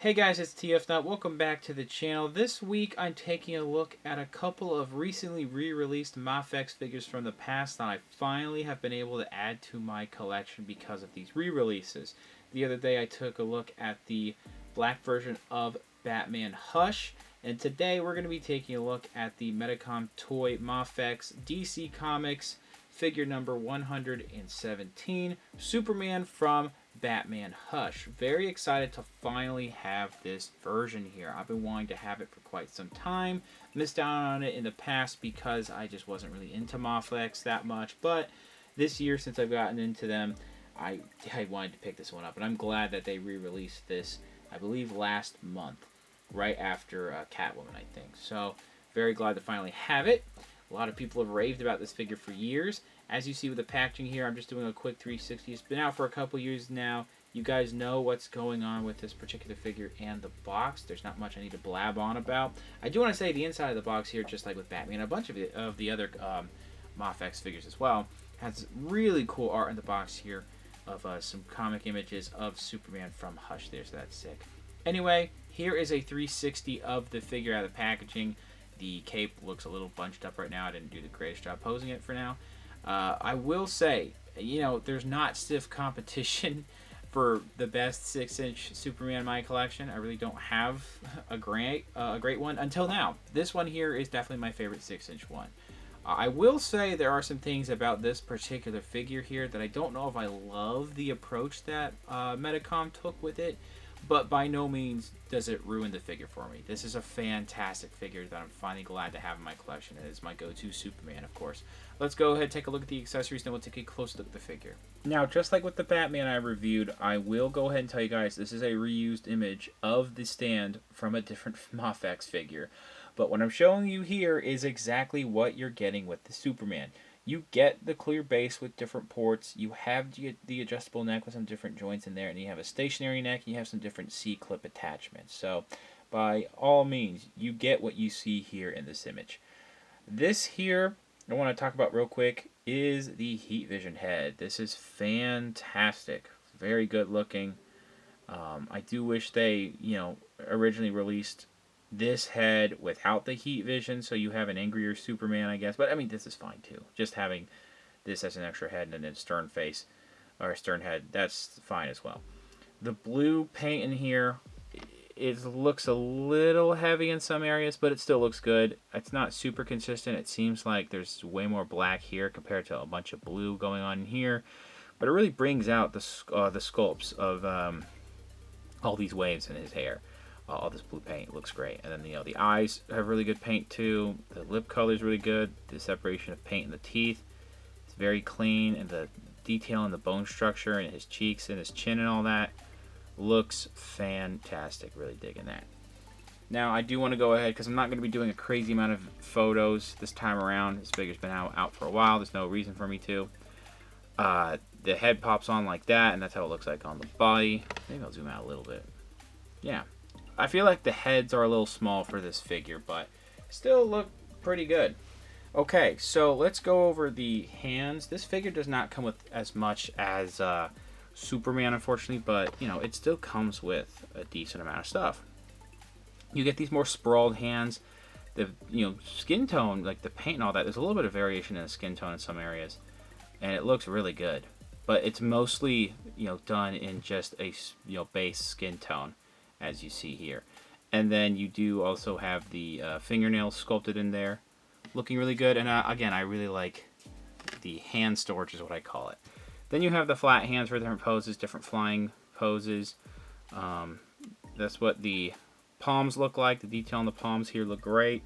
Hey guys, it's TF Nut. Welcome back to the channel. This week I'm taking a look at a couple of recently re-released MAFEX figures from the past that I finally have been able to add to my collection because of these re-releases. The other day I took a look at the black version of Batman Hush, and today we're going to be taking a look at the Medicom Toy MAFEX DC Comics figure number 117, Superman from Batman Hush. Very excited to finally have this version here. I've been wanting to have it for quite some time. Missed out on it in the past because I just wasn't really into MAFEX that much, but this year since I've gotten into them, I wanted to pick this one up, and I'm glad that they re-released this, I believe last month, right after Catwoman, I think. So very glad to finally have it. A lot of people have raved about this figure for years. As you see with the packaging here, I'm just doing a quick 360. It's been out for a couple years now. You guys know what's going on with this particular figure and the box. There's not much I need to blab on about. I do want to say the inside of the box here, just like with Batman, a bunch of the other MAFEX figures as well, has really cool art in the box here of some comic images of Superman from Hush there, so that's sick. Anyway, here is a 360 of the figure out of the packaging. The cape looks a little bunched up right now. I didn't do the greatest job posing it for now. I will say, you know, there's not stiff competition for the best 6-inch Superman in my collection. I really don't have a great one until now. This one here is definitely my favorite 6-inch one. I will say there are some things about this particular figure here that I don't know if I love the approach that Medicom took with it, but by no means does it ruin the figure for me. This is a fantastic figure that I'm finally glad to have in my collection. It is my go-to Superman, of course. Let's go ahead and take a look at the accessories, then we'll take a close look at the figure. Now, just like with the Batman I reviewed, I will go ahead and tell you guys this is a reused image of the stand from a different MAFEX figure. But what I'm showing you here is exactly what you're getting with the Superman. You get the clear base with different ports, you have the adjustable neck with some different joints in there, and you have a stationary neck, and you have some different C-clip attachments. So, by all means, you get what you see here in this image. This here, I want to talk about real quick, is the Heat Vision head. This is fantastic. Very good looking. I do wish they, originally released this head without the heat vision, so you have an angrier Superman, I guess. But I mean, this is fine too. Just having this as an extra head and then stern face or stern head, that's fine as well. The blue paint in here, it looks a little heavy in some areas, but it still looks good. It's not super consistent. It seems like there's way more black here compared to a bunch of blue going on in here, but it really brings out the sculpts of all these waves in his hair. All this blue paint looks great, and then the eyes have really good paint too. The lip color is really good. The separation of paint in the teeth, it's very clean, and the detail in the bone structure and his cheeks and his chin and all that looks fantastic. Really digging that. Now I do want to go ahead because I'm not going to be doing a crazy amount of photos this time around. This figure's been out for a while. There's no reason for me to. The head pops on like that, and that's how it looks like on the body. Maybe I'll zoom out a little bit. Yeah. I feel like the heads are a little small for this figure, but still look pretty good. Okay, so let's go over the hands. This figure does not come with as much as Superman, unfortunately, but, it still comes with a decent amount of stuff. You get these more sprawled hands. The, skin tone, like the paint and all that, there's a little bit of variation in the skin tone in some areas, and it looks really good. But it's mostly, done in just a, base skin tone, as you see here. And then you do also have the fingernails sculpted in there, looking really good. And again, I really like the hand storage is what I call it. Then you have the flat hands for different poses, different flying poses. That's what the palms look like. The detail on the palms here look great.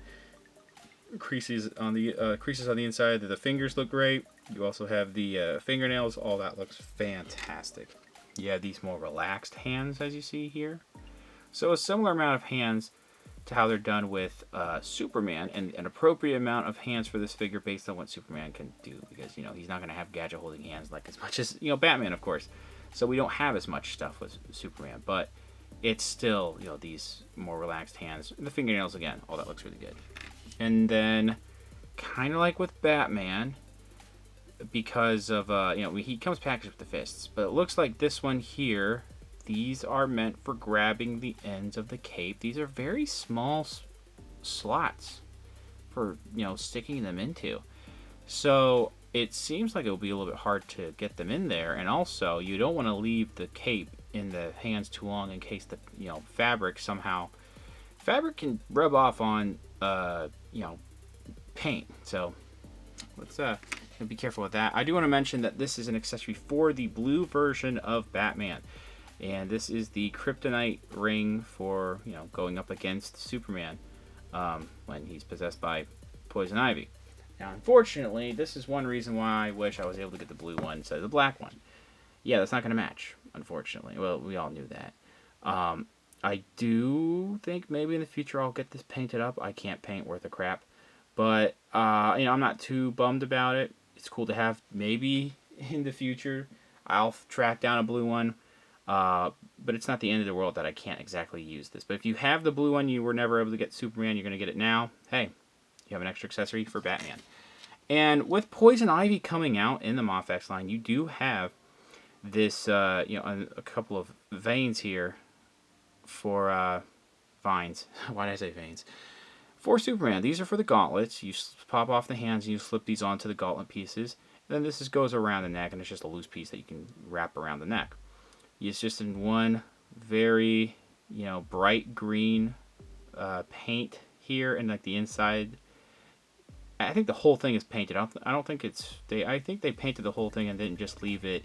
Creases on the inside of the fingers look great. You also have the fingernails. All that looks fantastic. You have these more relaxed hands, as you see here. So a similar amount of hands to how they're done with Superman, and an appropriate amount of hands for this figure based on what Superman can do, because he's not going to have gadget holding hands like as much as Batman, of course. So we don't have as much stuff with Superman, but it's still these more relaxed hands. And the fingernails again, all that looks really good. And then kind of like with Batman, because of he comes packaged with the fists, but it looks like this one here these are meant for grabbing the ends of the cape. These are very small slots for, you know, sticking them into. So it seems like it will be a little bit hard to get them in there, and also you don't want to leave the cape in the hands too long in case the, you know, fabric can rub off on you know, paint. So let's be careful with that. I do want to mention that this is an accessory for the blue version of Batman, and this is the kryptonite ring for, you know, going up against Superman when he's possessed by Poison Ivy. Now, unfortunately, this is one reason why I wish I was able to get the blue one instead of the black one. Yeah, that's not going to match, unfortunately. Well, we all knew that. I do think maybe in the future I'll get this painted up. I can't paint worth a crap. But, you know, I'm not too bummed about it. It's cool to have. Maybe in the future I'll track down a blue one. But it's not the end of the world that I can't exactly use this. But if you have the blue one, you were never able to get Superman, you're going to get it now. Hey, you have an extra accessory for Batman. And with Poison Ivy coming out in the MAFEX line, you do have this, you know, a couple of veins here for vines. Why did I say veins? For Superman. These are for the gauntlets. You pop off the hands and you slip these onto the gauntlet pieces. And then this goes around the neck, and it's just a loose piece that you can wrap around the neck. It's just in one very, you know, bright green paint here, and like the inside. I think the whole thing is painted. I don't think it's I think they painted the whole thing and didn't just leave it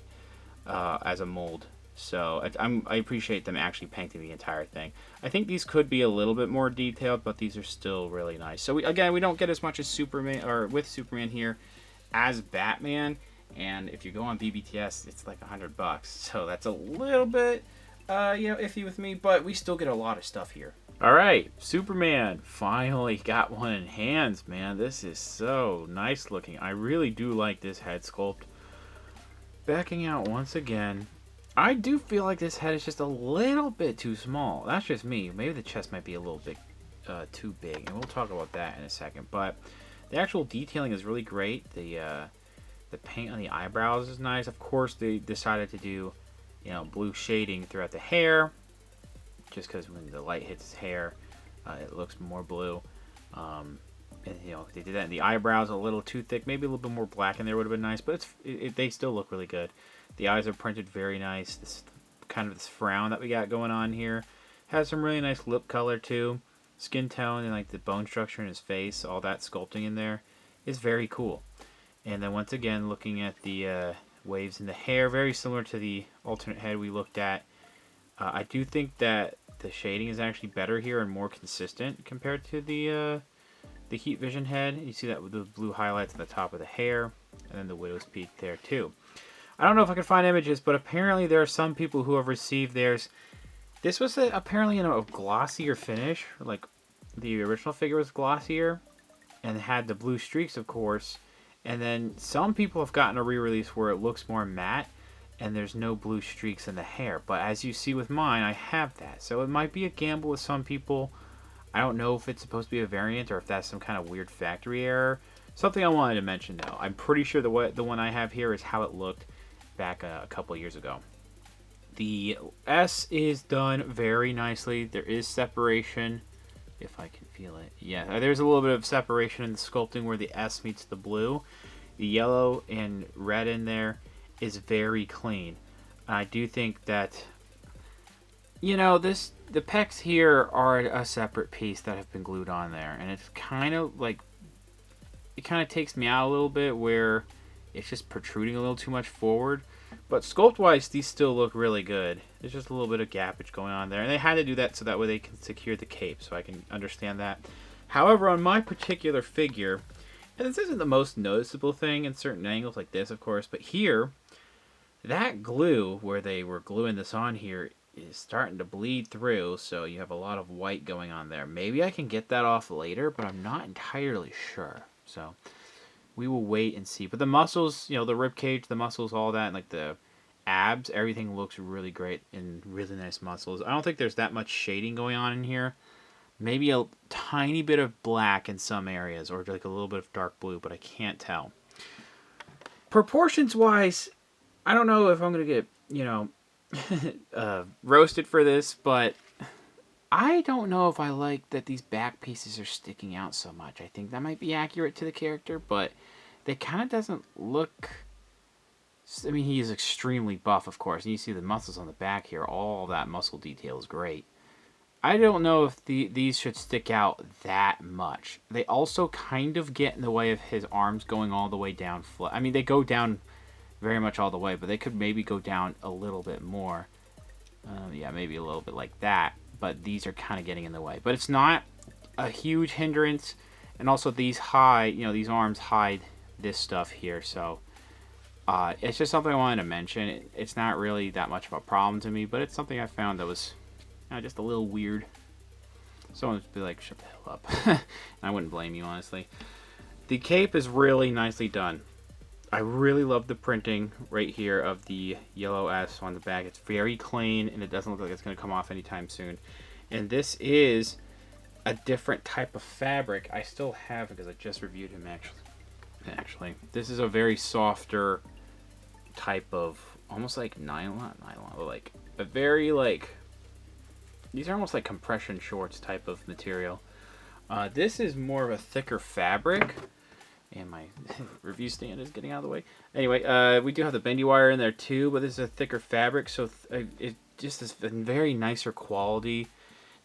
as a mold. So I appreciate them actually painting the entire thing. I think these could be a little bit more detailed, but these are still really nice. So we don't get as much as Superman, or with Superman here, as Batman. And if you go on BBTS, it's like $100. So that's a little bit, you know, iffy with me. But we still get a lot of stuff here. All right, Superman finally got one in hands, man. This is so nice looking. I really do like this head sculpt. Backing out once again. I do feel like this head is just a little bit too small. That's just me. Maybe the chest might be a little bit too big, and we'll talk about that in a second. But the actual detailing is really great. The paint on the eyebrows is nice. Of course, they decided to do, you know, blue shading throughout the hair, just because when the light hits his hair, it looks more blue. And, you know, they did that in the eyebrows a little too thick. Maybe a little bit more black in there would have been nice, but they still look really good. The eyes are printed very nice. This kind of this frown that we got going on here has some really nice lip color too. Skin tone and like the bone structure in his face, all that sculpting in there is very cool. And then once again, looking at the waves in the hair, very similar to the alternate head we looked at. I do think that the shading is actually better here and more consistent compared to the Heat Vision head. You see that with the blue highlights at the top of the hair, and then the Widow's Peak there too. I don't know if I can find images, but apparently there are some people who have received theirs. This was apparently in a glossier finish. Like, the original figure was glossier and had the blue streaks, of course. And then some people have gotten a re-release where it looks more matte and there's no blue streaks in the hair. But as you see with mine, I have that. So it might be a gamble with some people. I don't know if it's supposed to be a variant or if that's some kind of weird factory error. Something I wanted to mention, though. I'm pretty sure the one I have here is how it looked back a couple years ago. The S is done very nicely. There is separation, if I can feel it. Yeah, there's a little bit of separation in the sculpting where the S meets the blue. The yellow and red in there is very clean. I do think that, you know, the pecs here are a separate piece that have been glued on there, and it's kind of like, it kind of takes me out a little bit where it's just protruding a little too much forward. But sculpt-wise, these still look really good. There's just a little bit of gappage going on there. And they had to do that so that way they can secure the cape, so I can understand that. However, on my particular figure, and this isn't the most noticeable thing in certain angles like this, of course, but here, that glue, where they were gluing this on here, is starting to bleed through, so you have a lot of white going on there. Maybe I can get that off later, but I'm not entirely sure. So we will wait and see. But the muscles, you know, the rib cage, the muscles, all that, and like the abs, everything looks really great and really nice muscles. I don't think there's that much shading going on in here. Maybe a tiny bit of black in some areas, or like a little bit of dark blue, but I can't tell. Proportions wise, I don't know if I'm going to get, you know, roasted for this, but I don't know if I like that these back pieces are sticking out so much. I think that might be accurate to the character, but they kind of doesn't look... I mean, he is extremely buff, of course, and you see the muscles on the back here. All that muscle detail is great. I don't know if these should stick out that much. They also kind of get in the way of his arms going all the way down. I mean, they go down very much all the way, but they could maybe go down a little bit more. Yeah, maybe a little bit like that. But these are kind of getting in the way. But it's not a huge hindrance. And also these these arms hide this stuff here. So it's just something I wanted to mention. It's not really that much of a problem to me, but it's something I found that was just a little weird. Someone would be like, shut the hell up. I wouldn't blame you, honestly. The cape is really nicely done. I really love the printing right here of the yellow S on the back. It's very clean, and it doesn't look like it's going to come off anytime soon. And this is a different type of fabric. I still have it because I just reviewed him, actually. This is a very softer type of, almost like nylon, like a very, like, these are almost like compression shorts type of material. This is more of a thicker fabric. And my review stand is getting out of the way. Anyway, we do have the bendy wire in there too, but this is a thicker fabric, so it just is a very nicer quality.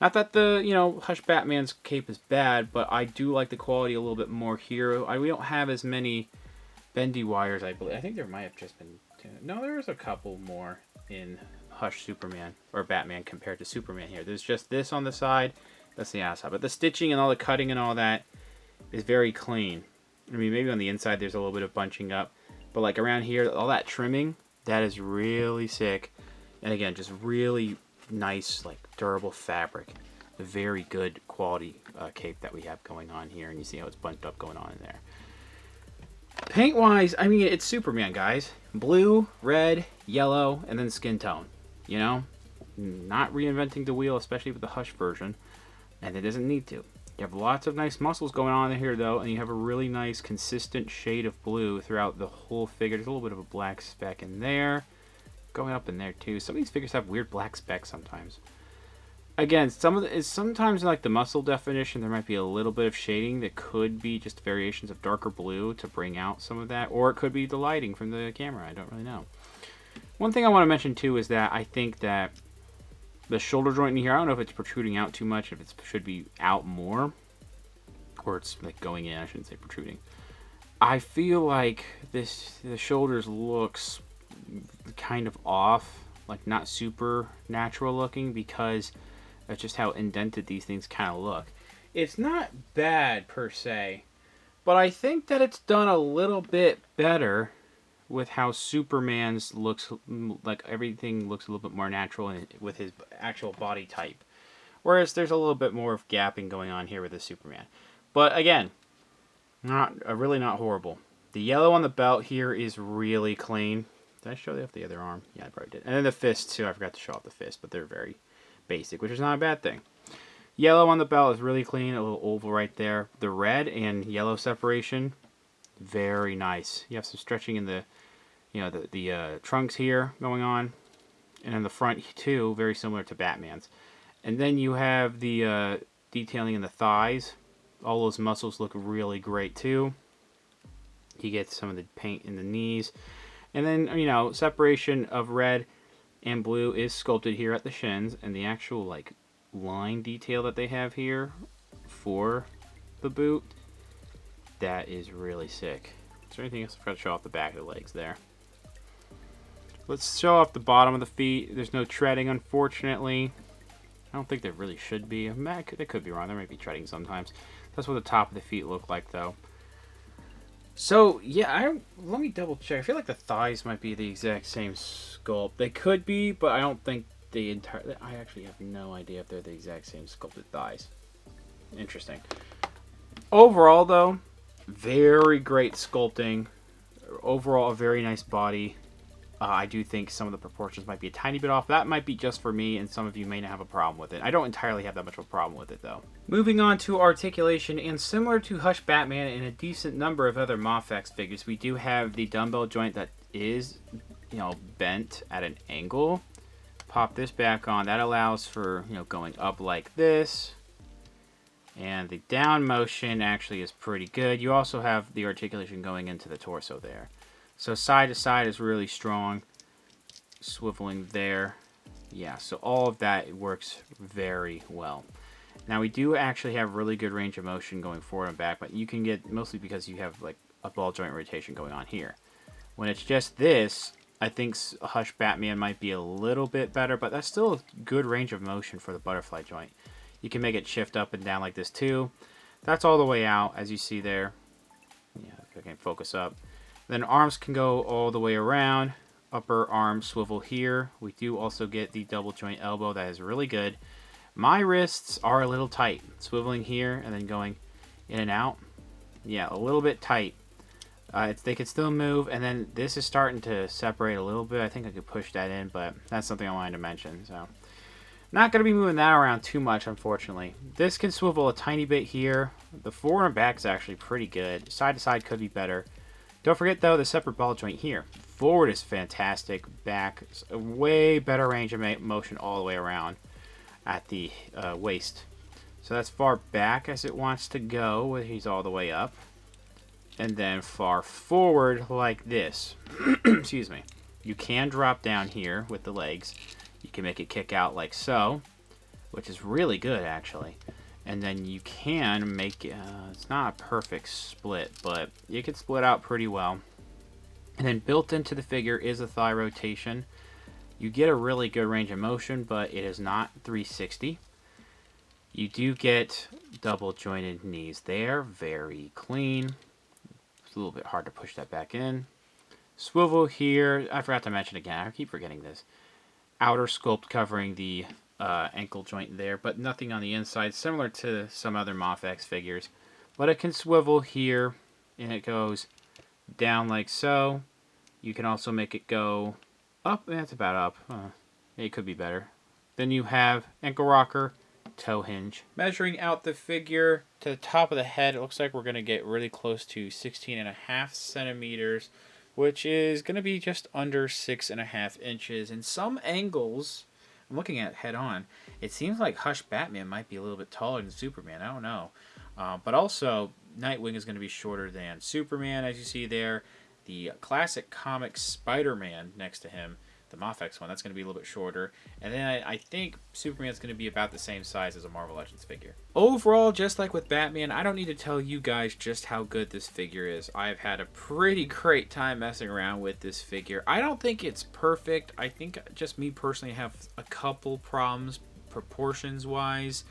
Not that the, Hush Batman's cape is bad, but I do like the quality a little bit more here. We don't have as many bendy wires, I believe. I think there might have just been two. No, there was a couple more in Hush Superman, or Batman compared to Superman here. There's just this on the side, that's the outside. But the stitching and all the cutting and all that is very clean. I mean, maybe on the inside there's a little bit of bunching up, but like around here, all that trimming, that is really sick. And again, just really nice, like durable fabric. A very good quality cape that we have going on here, and you see how it's bunched up going on in there. Paint wise, I mean, it's Superman, guys. Blue, red, yellow, and then skin tone. Not reinventing the wheel, especially with the Hush version, and it doesn't need to. You have lots of nice muscles going on in here, though, and you have a really nice, consistent shade of blue throughout the whole figure. There's a little bit of a black speck in there, going up in there, too. Some of these figures have weird black specks sometimes. Again, sometimes in, like, the muscle definition, there might be a little bit of shading that could be just variations of darker blue to bring out some of that, or it could be the lighting from the camera. I don't really know. One thing I want to mention, too, is that I think that the shoulder joint in here, I don't know if it's protruding out too much, if it should be out more, or it's like going in, I shouldn't say protruding. I feel like the shoulders looks kind of off, like not super natural looking, because of just how indented these things kind of look. It's not bad per se, but I think that it's done a little bit better with how Superman's looks, like everything looks a little bit more natural with his actual body type. Whereas there's a little bit more of gapping going on here with the Superman. But again, really not horrible. The yellow on the belt here is really clean. Did I show you off the other arm? Yeah, I probably did. And then the fists too. I forgot to show off the fist, but they're very basic, which is not a bad thing. Yellow on the belt is really clean. A little oval right there. The red and yellow separation, very nice. You have some stretching in the the trunks here going on, and in the front too, very similar to Batman's. And then you have the detailing in the thighs. All those muscles look really great too. You get some of the paint in the knees, and then separation of red and blue is sculpted here at the shins, and the actual like line detail that they have here for the boot, that is really sick. Is there anything else? I forgot to show off the back of the legs there. Let's show off the bottom of the feet. There's no treading, unfortunately. I don't think there really should be. They could be wrong. There might be treading sometimes. That's what the top of the feet look like, though. So, yeah, let me double check. I feel like the thighs might be the exact same sculpt. They could be, but I don't think I actually have no idea if they're the exact same sculpted thighs. Interesting. Overall, though, very great sculpting. Overall, a very nice body. I do think some of the proportions might be a tiny bit off. That might be just for me, and some of you may not have a problem with it. I don't entirely have that much of a problem with it, though. Moving on to articulation, and similar to Hush Batman and a decent number of other MAFEX figures, we do have the dumbbell joint that is, bent at an angle. pop this back on. That allows for, you know, going up like this. And the down motion actually is pretty good. You also have the articulation going into the torso there. So side to side is really strong. Swiveling there. Yeah, so all of that works very well. Now we do actually have really good range of motion going forward and back, but you can get, mostly because you have like a ball joint rotation going on here. When it's just this, I think Hush Batman might be a little bit better, but that's still a good range of motion for the butterfly joint. You can make it shift up and down like this too. That's all the way out, as you see there. Yeah, if I can focus up. Then arms can go all the way around. Upper arm swivel here. We do also get the double joint elbow. That is really good. My wrists are a little tight. Swiveling here and then going in and out. Yeah, a little bit tight. They can still move, and then this is starting to separate a little bit. I think I could push that in, but that's something I wanted to mention. So, not going to be moving that around too much, unfortunately. This can swivel a tiny bit here. The forward and back is actually pretty good. Side to side could be better. Don't forget, though, the separate ball joint here. Forward is fantastic. Back is a way better range of motion all the way around at the waist. So that's far back as it wants to go, where he's all the way up. And then far forward like this. Excuse me. You can drop down here with the legs. You can make it kick out like so, which is really good actually. And then you can make it, it's not a perfect split, but you can split out pretty well. And then built into the figure is a thigh rotation. You get a really good range of motion, but it is not 360. You do get double jointed knees there, very clean. It's a little bit hard to push that back in. Swivel here, I forgot to mention again, I keep forgetting this. Outer sculpt covering the ankle joint there, but nothing on the inside, similar to some other MAFEX figures. But it can swivel here, and it goes down like so. You can also make it go up, that's about up. It could be better. Then you have ankle rocker, toe hinge. Measuring out the figure to the top of the head, it looks like we're going to get really close to 16.5 centimeters, which is going to be just under 6.5 inches. In some angles, I'm looking at head on, it seems like Hush Batman might be a little bit taller than Superman. I don't know. But also, Nightwing is going to be shorter than Superman, as you see there. The classic comic Spider-Man next to him, the MAFEX one, that's going to be a little bit shorter. And then I think Superman's going to be about the same size as a Marvel Legends figure. Overall, just like with Batman, I don't need to tell you guys just how good this figure is. I've had a pretty great time messing around with this figure. I don't think it's perfect. I think just me personally have a couple problems proportions-wise.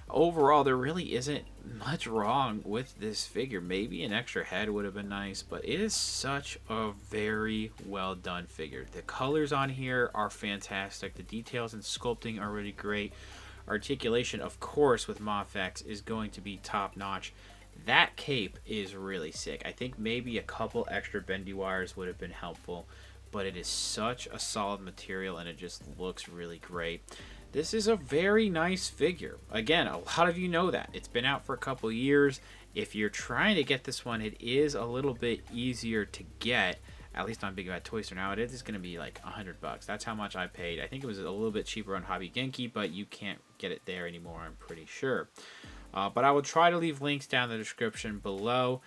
Overall, there really isn't much wrong with this figure. Maybe an extra head would have been nice, but it is such a very well done figure. The colors on here are fantastic. The details and sculpting are really great. Articulation, of course, with MAFEX is going to be top notch. That cape is really sick. I think maybe a couple extra bendy wires would have been helpful, but it is such a solid material and it just looks really great. This is a very nice figure. Again, a lot of you know that. It's been out for a couple years. If you're trying to get this one, it is a little bit easier to get. At least on Big Bad Toy Store now. It is going to be like $100. That's how much I paid. I think it was a little bit cheaper on Hobby Genki, but you can't get it there anymore, I'm pretty sure. But I will try to leave links down in the description below.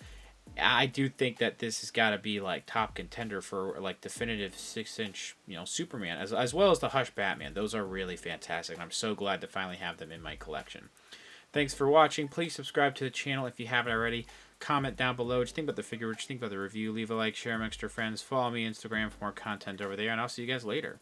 I do think that this has got to be like top contender for like definitive 6-inch, Superman, as well as the Hush Batman. Those are really fantastic. And I'm so glad to finally have them in my collection. Thanks for watching. Please subscribe to the channel if you haven't already. Comment down below what you think about the figure, what you think about the review. Leave a like, share amongst your friends. Follow me on Instagram for more content over there, and I'll see you guys later.